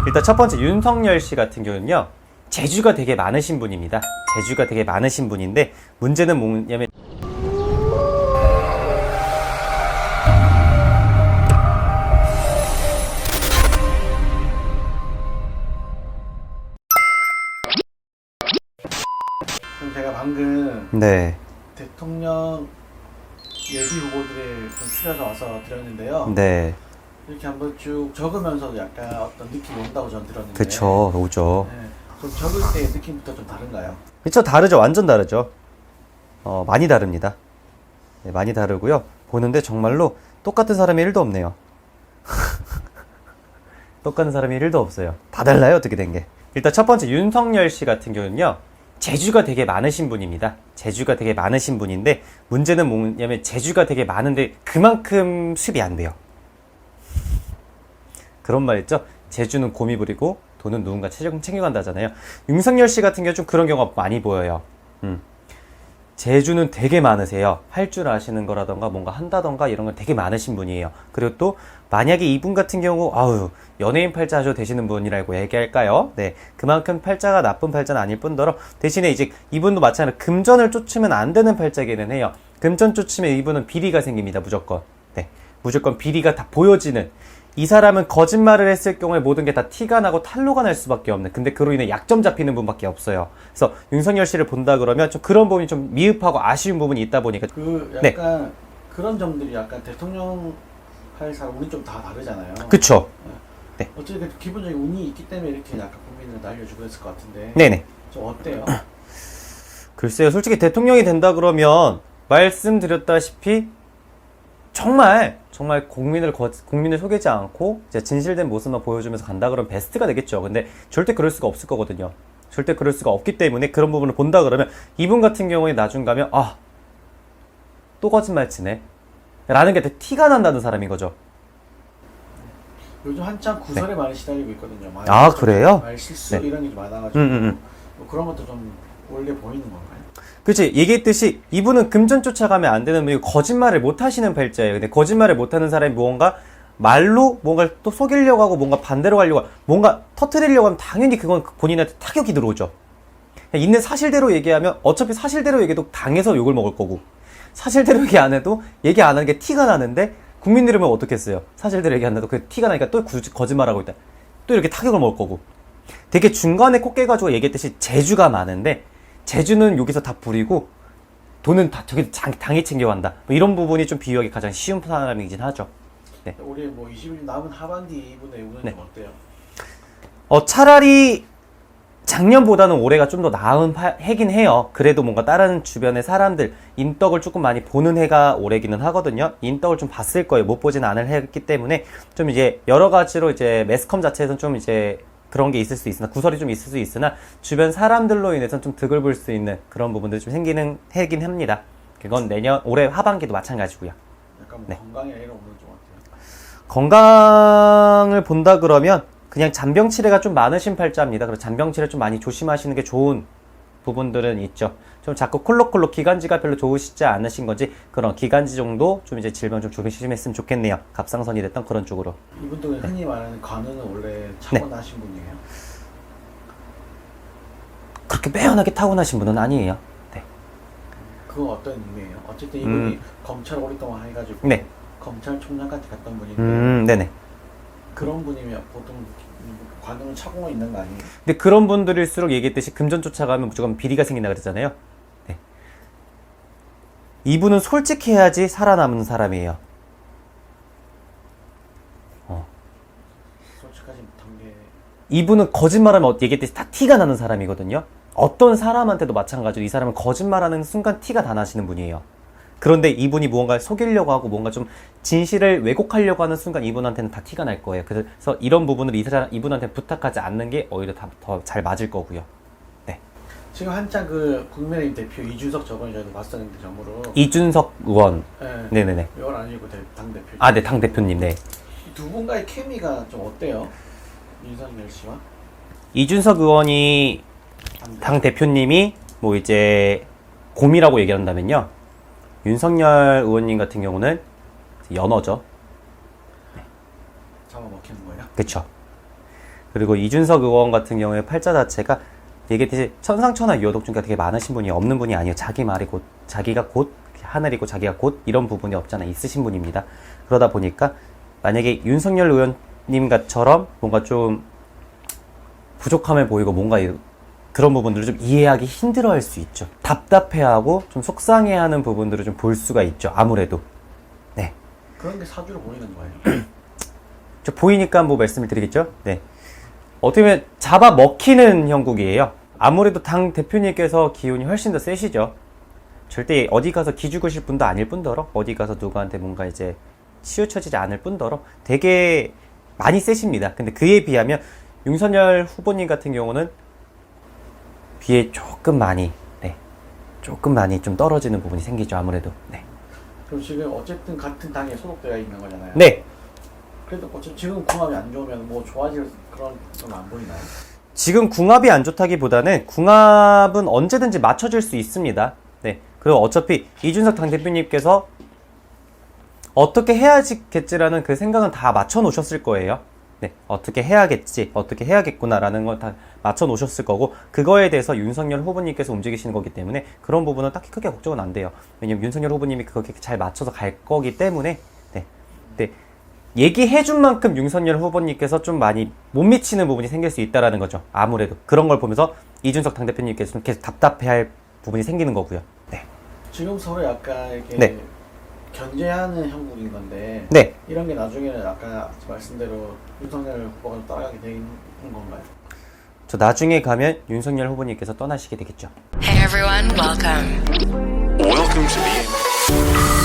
일단 첫 번째 윤석열 씨 같은 경우는요, 재주가 되게 많으신 분입니다. 재주가 되게 많으신 분인데, 문제는 뭐냐면 그럼 제가 방금 네, 대통령 예비 후보들을 좀 추려서 와서 드렸는데요. 네, 이렇게 한번 쭉 적으면서도 약간 어떤 느낌이 온다고 저는 들었는데. 그쵸, 오죠. 네. 좀 적을 때 느낌부터 좀 다른가요? 그쵸, 다르죠. 완전 다르죠. 많이 다릅니다. 네, 많이 다르고요. 보는데 정말로 똑같은 사람이 1도 없네요. 똑같은 사람이 1도 없어요. 다 달라요, 어떻게 된 게. 일단 첫 번째 윤석열 씨 같은 경우는요, 재주가 되게 많으신 분입니다. 재주가 되게 많으신 분인데, 문제는 뭐냐면 재주가 되게 많은데 그만큼 수입이 안 돼요. 그런 말 있죠? 재주는 곰이 부리고 돈은 누군가 챙겨간다잖아요. 윤석열 씨 같은 경우 좀 그런 경우가 많이 보여요. 재주는 되게 많으세요. 할 줄 아시는 거라던가 뭔가 한다던가 이런 건 되게 많으신 분이에요. 그리고 또 만약에 이분 같은 경우 연예인 팔자 하셔도 되시는 분이라고 얘기할까요? 네, 그만큼 팔자가 나쁜 팔자는 아닐 뿐더러 대신에 이제 이분도 마찬가지로 금전을 쫓으면 안 되는 팔자기는 해요. 금전 쫓으면 이분은 비리가 생깁니다. 무조건. 네, 무조건 비리가 다 보여지는, 이 사람은 거짓말을 했을 경우에 모든 게 다 티가 나고 탄로가 날 수밖에 없는, 근데 그로 인해 약점 잡히는 분밖에 없어요. 그래서 윤석열 씨를 본다 그러면 좀 그런 부분이 좀 미흡하고 아쉬운 부분이 있다 보니까 약간 그런 점들이 약간 대통령 할 사람 운이 좀 다 다르잖아요. 그쵸. 네. 어쨌든 기본적인 운이 있기 때문에 이렇게 약간 국민을 날려주고 했을 것 같은데. 네네. 좀 어때요? 글쎄요, 솔직히 대통령이 된다 그러면 말씀드렸다시피 정말 국민을 속이지 않고 이제 진실된 모습만 보여주면서 간다 그러면 베스트가 되겠죠. 근데 절대 그럴 수가 없을 거거든요. 절대 그럴 수가 없기 때문에 그런 부분을 본다 그러면 이분 같은 경우에 나중 가면 또 거짓말 치네 라는 게 되게 티가 난다는 사람인 거죠. 요즘 한참 구설에 많이 시달리고 있거든요. 그래요? 말 실수 네. 이런 게 좀 많아가지고 뭐 그런 것도 좀 원래 보이는 건가요? 그치, 얘기했듯이 이분은 금전 쫓아가면 안 되는 분이고 거짓말을 못 하시는 팔자예요. 근데 거짓말을 못 하는 사람이 무언가 말로 뭔가 또 속이려고 하고 뭔가 반대로 가려고 하고 뭔가 터트리려고 하면 당연히 그건 본인한테 타격이 들어오죠. 있는 사실대로 얘기하면 어차피 사실대로 얘기해도 당해서 욕을 먹을 거고, 사실대로 얘기 안 해도 얘기 안 하는 게 티가 나는데 국민들은 어떻겠어요? 사실대로 얘기 안 해도 그 티가 나니까 또 거짓말하고 있다. 또 이렇게 타격을 먹을 거고. 되게 중간에 꼭 깨가지고 얘기했듯이 재주가 많은데 재주는 여기서 다 부리고 돈은 다 저기 당이 챙겨간다. 뭐 이런 부분이 좀 비유하기 가장 쉬운 사람이긴 하죠. 네. 올해 뭐 21년 남은 하반기 이분의 운은 네. 좀 어때요? 차라리 작년보다는 올해가 좀 더 나은 해긴 해요. 그래도 뭔가 다른 주변의 사람들 인덕을 조금 많이 보는 해가 올해기는 하거든요. 인덕을 좀 봤을 거예요. 못 보진 않을 해였기 때문에 좀 이제 여러 가지로 이제 매스컴 자체에서는 좀 이제 그런 게 있을 수 있으나, 구설이 좀 있을 수 있으나 주변 사람들로 인해서 좀 득을 볼 수 있는 그런 부분들이 좀 생기는 해긴 합니다. 그건 올해 하반기도 마찬가지고요. 약간 뭐 네. 건강에 이런 부분 좀 어때요? 건강을 본다 그러면 그냥 잔병치레가 좀 많으신 팔자입니다. 그래서 잔병치레 좀 많이 조심하시는 게 좋은 부분들은 있죠. 좀 자꾸 콜록콜록 기관지가 별로 좋으시지 않으신 건지 그런 기관지 정도 좀 이제 질병 좀 조심했으면 좋겠네요. 갑상선이 됐던 그런 쪽으로. 이분도 흔히 말하는 관우는 원래 타고나신 분이에요? 그렇게 빼어나게 타고나신 분은 아니에요. 네. 그건 어떤 의미예요? 어쨌든 이분이 검찰 오랫동안 해가지고 네. 검찰총장까지 갔던 분인데 네네. 그런 분이면 보통 관우는 차고가 있는 거 아니에요? 근데 그런 분들일수록 얘기했듯이 금전 쫓아가면 무조건 비리가 생긴다 그랬잖아요. 네. 이분은 솔직해야지 살아남는 사람이에요. 솔직하지 못한 게 이분은 거짓말하면 얘기했듯이 다 티가 나는 사람이거든요. 어떤 사람한테도 마찬가지로 이 사람은 거짓말하는 순간 티가 다 나시는 분이에요. 그런데 이분이 무언가를 속이려고 하고 뭔가 좀 진실을 왜곡하려고 하는 순간 이분한테는 다 티가 날 거예요. 그래서 이런 부분을 이분한테 부탁하지 않는 게 오히려 더 잘 맞을 거고요. 네. 지금 한창 그 국민의힘 대표 이준석 저번에 저희도 봤었는데 점으로 이준석 의원. 네. 네네네. 의원 아니고 당대표. 네, 당대표님, 네. 두 분과의 케미가 좀 어때요? 윤석열 씨와? 이준석 의원이, 당대표님이 뭐 이제 곰이라고 얘기한다면요. 윤석열 의원님 같은 경우는 연어죠. 잡아먹히는 거예요? 그쵸. 그리고 이준석 의원 같은 경우에 팔자 자체가 되게 천상천하 유효독증가 되게 많으신 분이 없는 분이 아니에요. 자기 말이 곧 자기가 곧 하늘이고 자기가 곧 이런 부분이 없잖아 있으신 분입니다. 그러다 보니까 만약에 윤석열 의원님처럼 뭔가 좀 부족함을 보이고 뭔가 그런 부분들을 좀 이해하기 힘들어할 수 있죠. 답답해하고 좀 속상해하는 부분들을 좀 볼 수가 있죠. 아무래도. 네. 그런 게 사주로 보이는 거예요. 저 보이니까 뭐 말씀을 드리겠죠. 네. 어떻게 보면 잡아 먹히는 형국이에요. 아무래도 당 대표님께서 기운이 훨씬 더 세시죠. 절대 어디 가서 기죽으실 분도 아닐 뿐더러 어디 가서 누구한테 뭔가 이제 치우쳐지지 않을 뿐더러 되게 많이 세십니다. 근데 그에 비하면 윤석열 후보님 같은 경우는 비에 조금 많이 좀 떨어지는 부분이 생기죠. 아무래도. 네. 그럼 지금 어쨌든 같은 당에 소속되어 있는 거잖아요. 네. 그래도 어차피 지금 궁합이 안 좋으면 뭐 좋아질 그런 건 안 보이나요? 지금 궁합이 안 좋다기보다는 궁합은 언제든지 맞춰질 수 있습니다. 네. 그리고 어차피 이준석 당대표님께서 어떻게 해야겠지라는 그 생각은 다 맞춰 놓으셨을 거예요. 네. 어떻게 해야겠지, 어떻게 해야겠구나라는 걸 다 맞춰 놓으셨을 거고, 그거에 대해서 윤석열 후보님께서 움직이시는 거기 때문에 그런 부분은 딱히 크게 걱정은 안 돼요. 왜냐면 윤석열 후보님이 그렇게 잘 맞춰서 갈 거기 때문에, 네. 네. 얘기해준 만큼 윤석열 후보님께서 좀 많이 못 미치는 부분이 생길 수 있다라는 거죠. 아무래도. 그런 걸 보면서 이준석 당대표님께서 좀 계속 답답해할 부분이 생기는 거고요. 네. 지금 서로 약간 이렇게 네. 견제하는 형국인 건데 네. 이런 게 나중에는 아까 말씀대로 윤석열 후보가 좀 따라가게 되는 건가요? 저 나중에 가면 윤석열 후보님께서 떠나시게 되겠죠. Hey everyone, welcome. Welcome to the